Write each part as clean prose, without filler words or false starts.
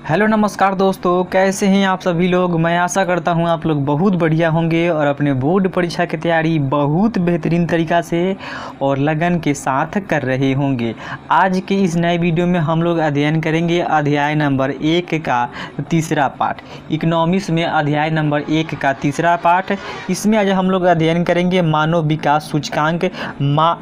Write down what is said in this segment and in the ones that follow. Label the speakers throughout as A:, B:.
A: Hello नमस्कार दोस्तों, कैसे हैं आप सभी लोग। मैं आशा करता हूं आप लोग बहुत बढ़िया होंगे और अपने बोर्ड परीक्षा की तैयारी बहुत बेहतरीन तरीक़ा से और लगन के साथ कर रहे होंगे। आज के इस नए वीडियो में हम लोग अध्ययन करेंगे अध्याय नंबर 1 का तीसरा पाठ, इकोनॉमिक्स में अध्याय नंबर 1 का तीसरा पाठ। इसमें आज हम लोग अध्ययन करेंगे मानव विकास सूचकांक,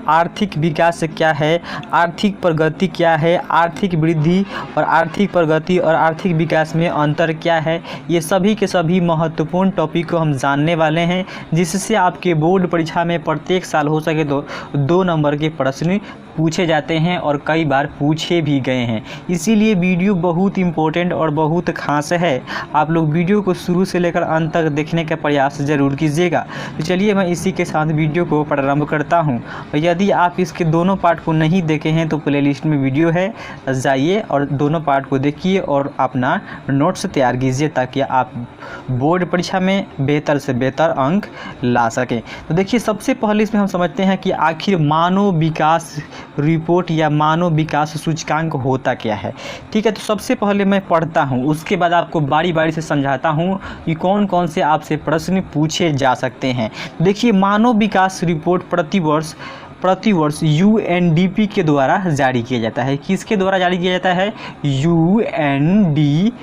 A: आर्थिक विकास क्या है, आर्थिक प्रगति क्या है, आर्थिक वृद्धि और आर्थिक प्रगति और आर्थिक विकास में अंतर क्या है। ये सभी के सभी महत्वपूर्ण टॉपिक को हम जानने वाले हैं, जिससे आपके बोर्ड परीक्षा में प्रत्येक साल हो सके तो 2 नंबर के प्रश्न पूछे जाते हैं और कई बार पूछे भी गए हैं। इसीलिए वीडियो बहुत इम्पोर्टेंट और बहुत खास है। आप लोग वीडियो को शुरू से लेकर अंत तक देखने का प्रयास ज़रूर कीजिएगा। तो चलिए मैं इसी के साथ वीडियो को प्रारंभ करता हूं। यदि आप इसके दोनों पार्ट को नहीं देखे हैं तो प्लेलिस्ट में वीडियो है, जाइए और दोनों पार्ट को देखिए और अपना नोट्स तैयार कीजिए ताकि आप बोर्ड परीक्षा में बेहतर से बेहतर अंक ला सकें। तो देखिए, सबसे पहले इसमें हम समझते हैं कि आखिर मानव विकास रिपोर्ट या मानव विकास सूचकांक होता क्या है। ठीक है, तो सबसे पहले मैं पढ़ता हूँ, उसके बाद आपको बारी बारी से समझाता हूँ कि कौन कौन से आपसे प्रश्न पूछे जा सकते हैं। देखिए, मानव विकास रिपोर्ट प्रतिवर्ष UNDP के द्वारा जारी किया जाता है। किसके द्वारा जारी किया जाता है? UNDP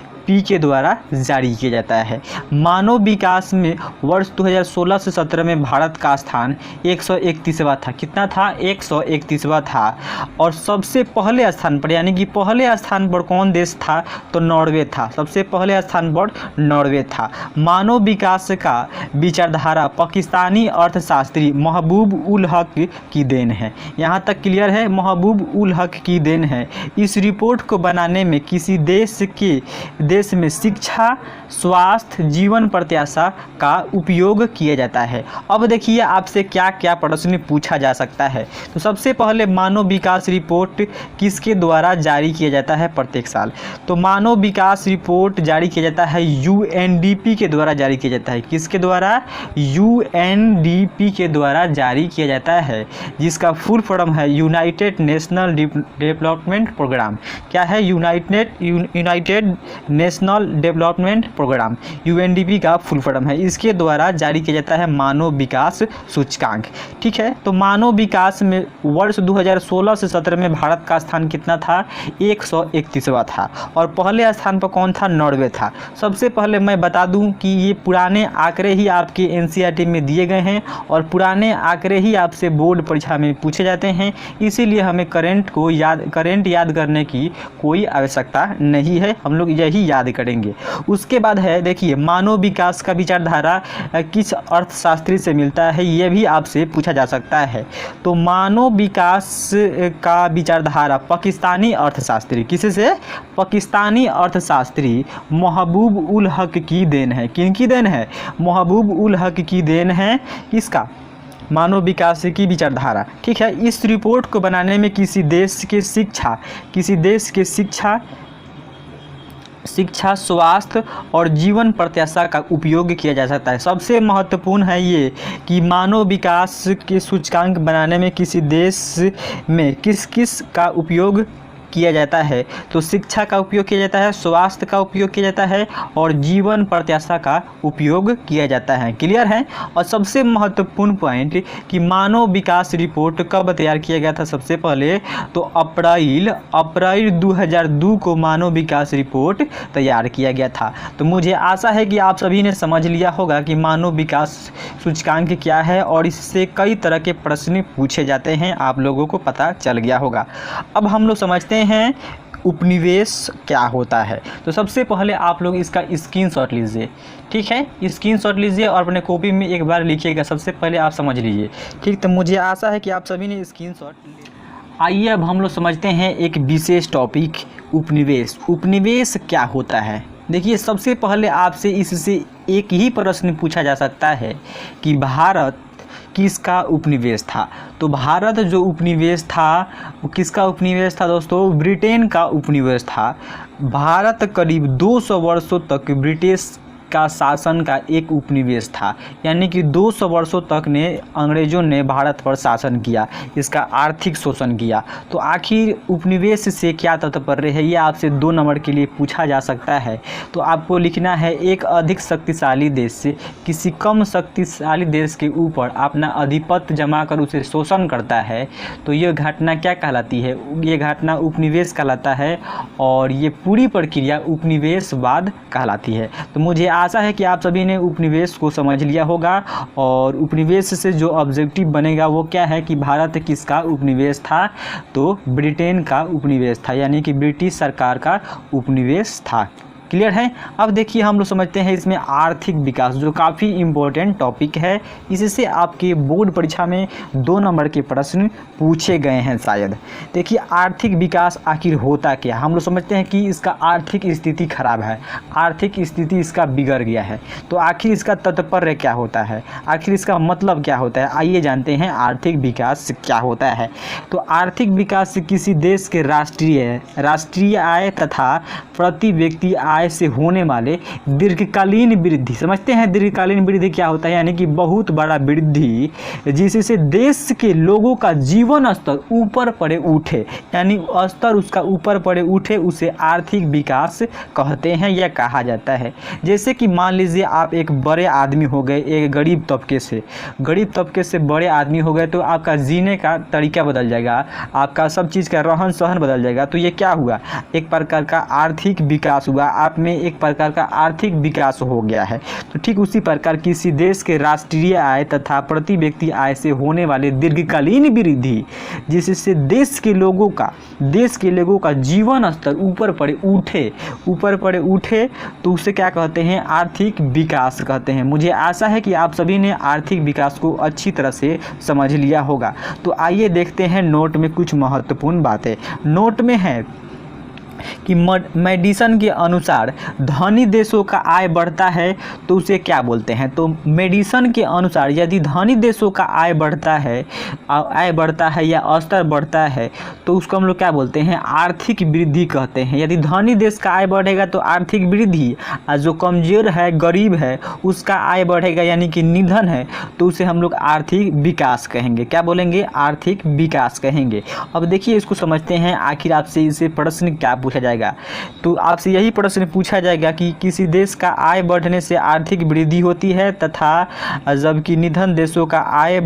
A: के द्वारा जारी किया जाता है। मानव विकास में वर्ष 2016 से 17 में भारत का स्थान 131वां था। कितना था? 131वां था। और सबसे पहले स्थान पर, यानी कि पहले स्थान पर कौन देश था? तो नॉर्वे था। सबसे पहले स्थान पर नॉर्वे था। मानव विकास का विचारधारा पाकिस्तानी अर्थशास्त्री महबूब उल हक की देन है। यहाँ तक क्लियर है? महबूब उल हक की देन है। इस रिपोर्ट को बनाने में किसी देश में शिक्षा, स्वास्थ्य, जीवन प्रत्याशा का उपयोग किया जाता है। अब देखिए, आपसे क्या क्या प्रश्न पूछा जा सकता है। तो सबसे पहले मानव विकास रिपोर्ट किसके द्वारा जारी किया जाता है प्रत्येक साल? तो मानव विकास रिपोर्ट जारी किया जाता है UNDP के द्वारा जारी किया जाता है। किसके द्वारा? UNDP के द्वारा जारी किया जाता है, जिसका फुल फॉर्म है यूनाइटेड नेशनल डेवलपमेंट प्रोग्राम। क्या है? United national development programme, UNDP का फुल फॉर्म है। इसके द्वारा जारी किया जाता है मानव विकास सूचकांक। ठीक है, तो मानव विकास में वर्ष 2016 से 17 में भारत का स्थान कितना था? 131वां था। और पहले स्थान पर कौन था? नॉर्वे था। सबसे पहले मैं बता दूं कि ये पुराने आंकड़े ही आपके NCERT में दिए गए हैं और पुराने आंकड़े ही आपसे बोर्ड परीक्षा में पूछे जाते हैं। इसीलिए हमें करंट याद करने की कोई आवश्यकता नहीं है, हम लोग यही याद करेंगे। उसके बाद है, देखिए, मानव विकास का विचारधारा किस अर्थशास्त्री से मिलता है, यह भी आपसे पूछा जा सकता है। तो मानव विकास का विचारधारा पाकिस्तानी अर्थशास्त्री, किससे? पाकिस्तानी अर्थशास्त्री महबूब उल हक की देन है। किनकी देन है? महबूब उल हक की देन है। किसका? मानव विकास की विचारधारा। ठीक है, इस रिपोर्ट को बनाने में किसी देश के शिक्षा, स्वास्थ्य और जीवन प्रत्याशा का उपयोग किया जा सकता है। सबसे महत्वपूर्ण है ये कि मानव विकास के सूचकांक बनाने में किसी देश में किस किस का उपयोग किया जाता है। तो शिक्षा का उपयोग किया जाता है, स्वास्थ्य का उपयोग किया जाता है और जीवन प्रत्याशा का उपयोग किया जाता है। क्लियर है? और सबसे महत्वपूर्ण पॉइंट कि मानव विकास रिपोर्ट कब तैयार किया गया था? सबसे पहले तो अप्रैल 2002 को मानव विकास रिपोर्ट तैयार किया गया था। तो मुझे आशा है कि आप सभी ने समझ लिया होगा कि मानव विकास सूचकांक क्या है और इससे कई तरह के प्रश्न पूछे जाते हैं, आप लोगों को पता चल गया होगा। अब हम लोग समझते हैं उपनिवेश क्या होता है। तो सबसे पहले आप लोग इसका स्क्रीनशॉट लीजिए। ठीक है, स्क्रीनशॉट लीजिए और अपने कॉपी में एक बार लिखिएगा। सबसे पहले आप समझ लीजिए। ठीक, तो मुझे आशा है कि आप सभी ने स्क्रीनशॉट लिया। आइए अब हम लोग समझते हैं एक विशेष टॉपिक, उपनिवेश। उपनिवेश क्या होता है? देखिए, सबसे पहले आपसे इससे एक ही प्रश्न पूछा जा सकता है कि भारत किसका उपनिवेश था। तो भारत जो उपनिवेश था वो किसका उपनिवेश था दोस्तों? ब्रिटेन का उपनिवेश था। भारत करीब 200 वर्षों तक ब्रिटिश का शासन का एक उपनिवेश था, यानी कि 200 वर्षों तक ने अंग्रेज़ों ने भारत पर शासन किया, इसका आर्थिक शोषण किया। तो आखिर उपनिवेश से क्या तात्पर्य है, ये आपसे 2 नंबर के लिए पूछा जा सकता है। तो आपको लिखना है, एक अधिक शक्तिशाली देश से किसी कम शक्तिशाली देश के ऊपर अपना आधिपत्य जमा कर उसे शोषण करता है, तो ये घटना क्या कहलाती है, ये घटना उपनिवेश कहलाता है और ये पूरी प्रक्रिया उपनिवेशवाद कहलाती है। तो मुझे आशा है कि आप सभी ने उपनिवेश को समझ लिया होगा और उपनिवेश से जो ऑब्जेक्टिव बनेगा वो क्या है कि भारत किसका उपनिवेश था, तो ब्रिटेन का उपनिवेश था, यानी कि ब्रिटिश सरकार का उपनिवेश था। क्लियर है। अब देखिए हम लोग समझते हैं इसमें आर्थिक विकास, जो काफ़ी इम्पोर्टेंट टॉपिक है, इससे आपके बोर्ड परीक्षा में 2 नंबर के प्रश्न पूछे गए हैं शायद। देखिए आर्थिक विकास आखिर होता क्या, हम लोग समझते हैं कि इसका आर्थिक स्थिति खराब है, आर्थिक स्थिति इसका बिगड़ गया है, तो आखिर इसका तात्पर्य क्या होता है, आखिर इसका मतलब क्या होता है, आइए जानते हैं आर्थिक विकास क्या होता है। तो आर्थिक विकास किसी देश के राष्ट्रीय आय तथा प्रति व्यक्ति आय से होने वाले दीर्घकालीन वृद्धि, समझते हैं दीर्घकालीन वृद्धि क्या होता है, यानी कि बहुत बड़ा वृद्धि जिससे देश के लोगों का जीवन स्तर ऊपर पड़े उठे, यानी स्तर उसका ऊपर पड़े उठे, उसे आर्थिक विकास कहते हैं या कहा जाता है। जैसे कि मान लीजिए आप एक बड़े आदमी हो गए, एक गरीब तबके से बड़े आदमी हो गए, तो आपका जीने का तरीका बदल जाएगा, आपका सब चीज़ का रहन सहन बदल जाएगा। तो ये क्या हुआ, एक प्रकार का आर्थिक विकास हुआ, आप में एक प्रकार का आर्थिक विकास हो गया है। तो ठीक उसी प्रकार किसी देश के राष्ट्रीय आय तथा प्रति व्यक्ति आय से होने वाले दीर्घकालीन वृद्धि जिससे देश के लोगों का जीवन स्तर ऊपर पड़े उठे, तो उसे क्या कहते हैं, आर्थिक विकास कहते हैं। मुझे आशा है कि आप सभी ने आर्थिक विकास को अच्छी तरह से समझ लिया होगा। तो आइए देखते हैं नोट में कुछ महत्वपूर्ण बातें। नोट में है कि मेडिसन के अनुसार धनी देशों का आय बढ़ता है तो उसे क्या बोलते हैं। तो मेडिसन के अनुसार यदि धनी देशों का आय बढ़ता है या स्तर बढ़ता है तो उसको हम लोग क्या बोलते हैं, आर्थिक वृद्धि कहते हैं। यदि धनी देश का आय बढ़ेगा तो आर्थिक वृद्धि, और जो कमजोर है गरीब है उसका आय बढ़ेगा यानी कि निधन है, तो उसे हम लोग आर्थिक विकास कहेंगे। क्या बोलेंगे, आर्थिक विकास कहेंगे। अब देखिए इसको समझते हैं, आखिर आपसे इसे प्रश्न क्या पूछा जाएगा। तो आपसे यही प्रश्न पूछा जाएगा कि किसी देश का आय बढ़ने से आर्थिक वृद्धि होती है तथा जबकि निधन देशों का आय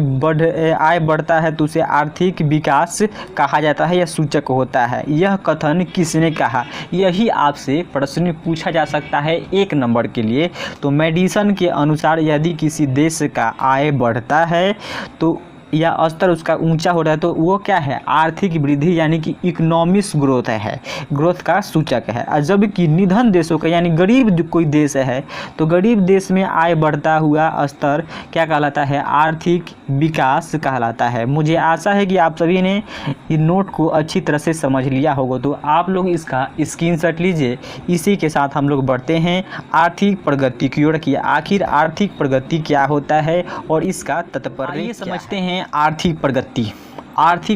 A: बढ़ता है तो उसे आर्थिक विकास कहा जाता है या सूचक होता है। यह कथन किसने कहा, यही आपसे प्रश्न पूछा जा सकता है 1 नंबर के लिए। तो मेडिसन के अनुसार यदि किसी देश का आय बढ़ता है तो या स्तर उसका ऊंचा हो रहा है तो वो क्या है, आर्थिक वृद्धि यानी कि इकोनॉमिक ग्रोथ है, ग्रोथ का सूचक है। और जबकि निधन देशों का यानी गरीब कोई देश है तो गरीब देश में आय बढ़ता हुआ स्तर क्या कहलाता है, आर्थिक विकास कहलाता है। मुझे आशा है कि आप सभी ने ये नोट को अच्छी तरह से समझ लिया होगा। तो आप लोग इसका स्क्रीनशॉट लीजिए। इसी के साथ हम लोग बढ़ते हैं आर्थिक प्रगति की ओर कि आखिर आर्थिक प्रगति क्या होता है और इसका तात्पर्य समझते हैं। आर्थिक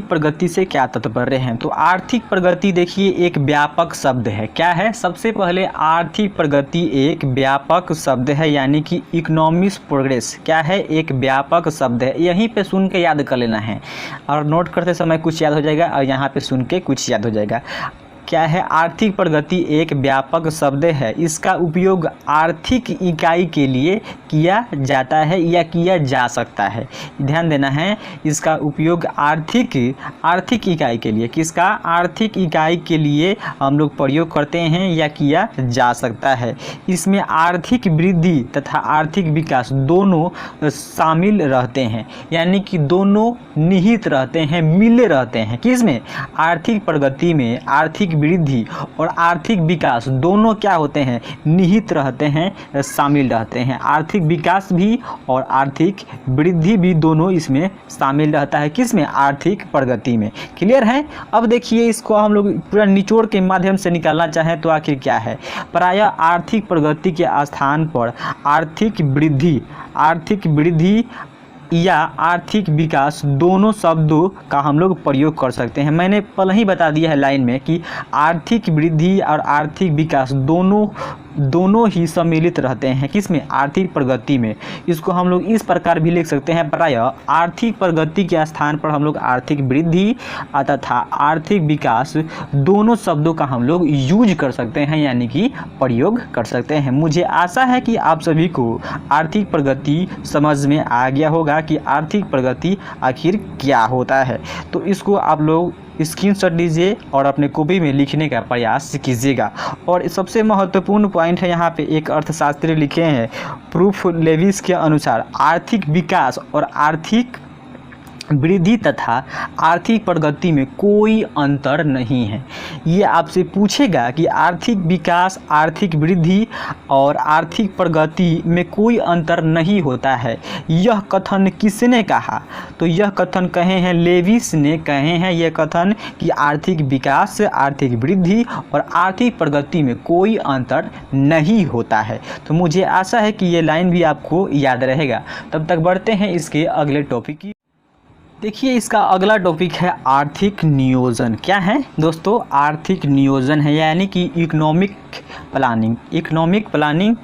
A: प्रगति से क्या तात्पर्य है। तो आर्थिक प्रगति देखिए एक व्यापक शब्द है। क्या है, सबसे पहले आर्थिक प्रगति एक व्यापक शब्द है, यानी कि इकोनॉमिक प्रोग्रेस क्या है, एक व्यापक शब्द है। यहीं पे सुन के याद कर लेना है और नोट करते समय कुछ याद हो जाएगा और यहाँ पे सुन के कुछ याद हो जाएगा। क्या है, आर्थिक प्रगति एक व्यापक शब्द है। इसका उपयोग आर्थिक इकाई के लिए किया जाता है या किया जा सकता है। ध्यान देना है, इसका उपयोग आर्थिक इकाई के लिए, किसका, आर्थिक इकाई के लिए हम लोग प्रयोग करते हैं या किया जा सकता है। इसमें आर्थिक वृद्धि तथा आर्थिक विकास दोनों शामिल रहते हैं, यानी कि दोनों निहित रहते हैं, मिले रहते हैं। किसमें, आर्थिक प्रगति में आर्थिक वृद्धि और आर्थिक विकास दोनों क्या होते हैं, निहित रहते हैं, शामिल रहते हैं। आर्थिक विकास भी और आर्थिक वृद्धि भी दोनों इसमें शामिल रहता है। किसमें, आर्थिक प्रगति में। क्लियर है। अब देखिए इसको हम लोग पूरा निचोड़ के माध्यम से निकालना चाहें तो आखिर क्या है, प्रायः आर्थिक प्रगति के स्थान पर आर्थिक वृद्धि या आर्थिक विकास दोनों शब्दों का हम लोग प्रयोग कर सकते हैं। मैंने पहले ही बता दिया है लाइन में कि आर्थिक वृद्धि और आर्थिक विकास दोनों दोनों ही सम्मिलित रहते हैं किसमें, आर्थिक प्रगति में। इसको हम लोग इस प्रकार भी लिख सकते हैं, प्रायः आर्थिक प्रगति के स्थान पर हम लोग आर्थिक वृद्धि तथा आर्थिक विकास दोनों शब्दों का हम लोग यूज कर सकते हैं, यानी कि प्रयोग कर सकते हैं। मुझे आशा है कि आप सभी को आर्थिक प्रगति समझ में आ गया होगा कि आर्थिक प्रगति आखिर क्या होता है। तो इसको आप लोग स्क्रीनशॉट लीजिए और अपने कॉपी में लिखने का प्रयास कीजिएगा। और सबसे महत्वपूर्ण पॉइंट है, यहाँ पे एक अर्थशास्त्री लिखे हैं, प्रूफ लेविस के अनुसार आर्थिक विकास और आर्थिक वृद्धि तथा आर्थिक प्रगति में कोई अंतर नहीं है। ये आपसे पूछेगा कि आर्थिक विकास, आर्थिक वृद्धि और आर्थिक प्रगति में कोई अंतर नहीं होता है, यह कथन किसने कहा? तो यह कथन कहे हैं लेविस ने कहे हैं यह कथन कि आर्थिक विकास, आर्थिक वृद्धि और आर्थिक प्रगति में कोई अंतर नहीं होता है। तो मुझे आशा है कि ये लाइन भी आपको याद रहेगा। तब तक बढ़ते हैं इसके अगले टॉपिक की। देखिए, इसका अगला टॉपिक है आर्थिक नियोजन। क्या है दोस्तों? आर्थिक नियोजन है, यानी कि इकोनॉमिक प्लानिंग। इकोनॉमिक प्लानिंग,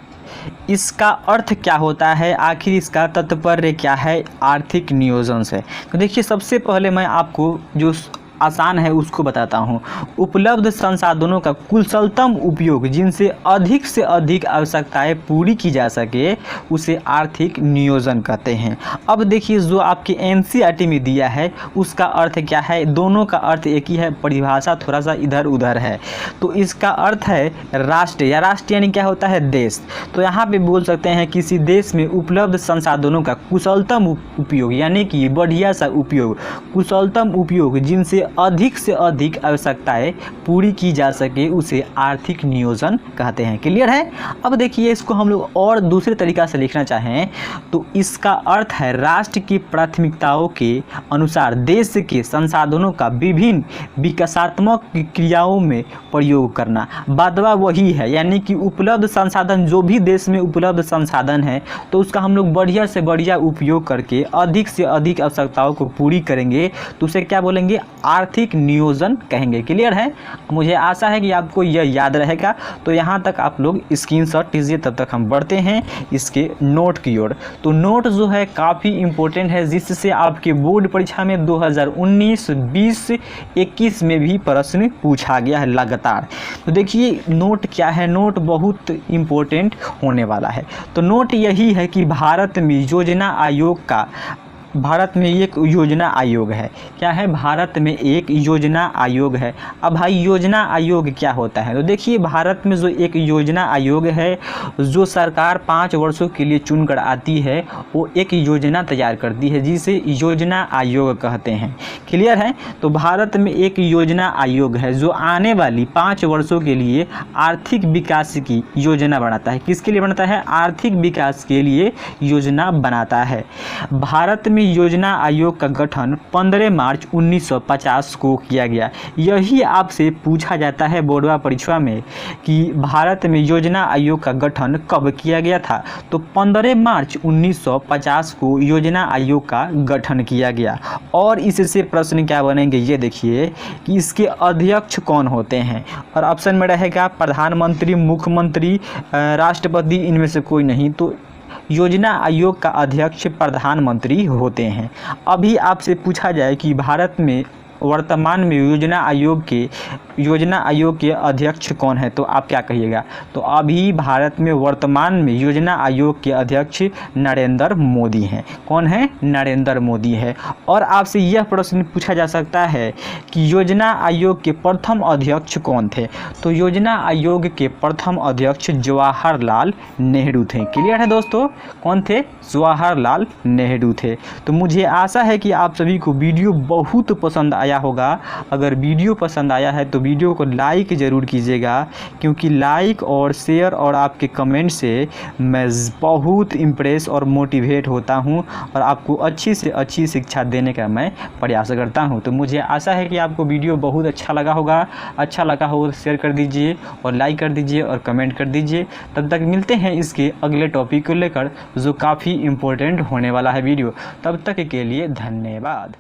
A: इसका अर्थ क्या होता है, आखिर इसका तात्पर्य क्या है आर्थिक नियोजन से? तो देखिए, सबसे पहले मैं आपको जो आसान है उसको बताता हूँ। उपलब्ध संसाधनों का कुशलतम उपयोग, जिनसे अधिक से अधिक आवश्यकताएं पूरी की जा सके, उसे आर्थिक नियोजन कहते हैं। अब देखिए, जो आपके एनसीईआरटी में दिया है उसका अर्थ क्या है? दोनों का अर्थ एक ही है, परिभाषा थोड़ा सा इधर उधर है। तो इसका अर्थ है राष्ट्र, या राष्ट्र यानी क्या होता है? देश। तो यहाँ पे बोल सकते हैं किसी देश में उपलब्ध संसाधनों का कुशलतम उपयोग, यानी कि बढ़िया सा उपयोग, कुशलतम उपयोग, जिनसे अधिक से अधिक आवश्यकताएं पूरी की जा सके, उसे आर्थिक नियोजन कहते हैं। क्लियर है? अब देखिए, इसको हम लोग और दूसरे तरीका से लिखना चाहें तो इसका अर्थ है राष्ट्र की प्राथमिकताओं के अनुसार देश के संसाधनों का विभिन्न विकासात्मक क्रियाओं में प्रयोग करना। बादवा वही है, यानी कि उपलब्ध संसाधन, जो भी देश में उपलब्ध संसाधन है तो उसका हम लोग बढ़िया से बढ़िया उपयोग करके अधिक से अधिक आवश्यकताओं को पूरी करेंगे, तो उसे क्या बोलेंगे? आर्थिक नियोजन कहेंगे। क्लियर है? मुझे आशा है कि आपको यह याद रहेगा। तो यहाँ तक आप लोग स्क्रीनशॉट लीजिए। तब तक हम बढ़ते हैं इसके नोट की ओर। तो नोट जो है काफ़ी इम्पोर्टेंट है, जिससे आपके बोर्ड परीक्षा में 2019, 20, 21 में भी प्रश्न पूछा गया है लगातार। तो देखिए, नोट क्या है? नोट बहुत इम्पोर्टेंट होने वाला है। तो नोट यही है कि भारत में योजना आयोग का, भारत में एक योजना आयोग है। क्या है? भारत में एक योजना आयोग है। अब भाई, योजना आयोग क्या होता है? तो देखिए, भारत में जो एक योजना आयोग है, जो सरकार 5 वर्षों के लिए चुनकर आती है, वो एक योजना तैयार करती है, जिसे योजना आयोग कहते हैं। क्लियर है? तो भारत में एक योजना आयोग है जो आने वाली 5 वर्षों के लिए आर्थिक विकास की योजना बनाता है। किसके लिए बनाता है? आर्थिक विकास के लिए योजना बनाता है। भारत में योजना आयोग का गठन 15 मार्च 1950 को किया गया। यही आपसे पूछा जाता है बोर्ड परीक्षा में कि भारत में योजना आयोग का गठन कब किया गया था? तो 15 मार्च 1950 को योजना आयोग का गठन किया गया। और इससे प्रश्न क्या बनेंगे, ये देखिए कि इसके अध्यक्ष कौन होते हैं। और ऑप्शन में रहेगा प्रधानमंत्री, मुख्यमंत्री, राष्ट्रपति, इनमें से कोई नहीं। तो योजना आयोग का अध्यक्ष प्रधानमंत्री होते हैं। अभी आपसे पूछा जाए कि भारत में वर्तमान में योजना आयोग के अध्यक्ष कौन है, तो आप क्या कहिएगा? तो अभी भारत में वर्तमान में योजना आयोग के अध्यक्ष नरेंद्र मोदी हैं। कौन है? नरेंद्र मोदी है। और आपसे यह प्रश्न पूछा जा सकता है कि योजना आयोग के प्रथम अध्यक्ष कौन थे? तो योजना आयोग के प्रथम अध्यक्ष जवाहरलाल नेहरू थे। क्लियर है दोस्तों? कौन थे? जवाहरलाल नेहरू थे। तो मुझे आशा है कि आप सभी को वीडियो बहुत पसंद आया होगा। अगर वीडियो पसंद आया है तो वीडियो को लाइक ज़रूर कीजिएगा, क्योंकि लाइक और शेयर और आपके कमेंट से मैं बहुत इम्प्रेस और मोटिवेट होता हूं और आपको अच्छी से अच्छी शिक्षा देने का मैं प्रयास करता हूं। तो मुझे आशा है कि आपको वीडियो बहुत अच्छा लगा होगा। अच्छा लगा हो तो शेयर कर दीजिए और लाइक कर दीजिए और कमेंट कर दीजिए। तब तक मिलते हैं इसके अगले टॉपिक को लेकर, जो काफ़ी इम्पोर्टेंट होने वाला है वीडियो। तब तक के लिए धन्यवाद।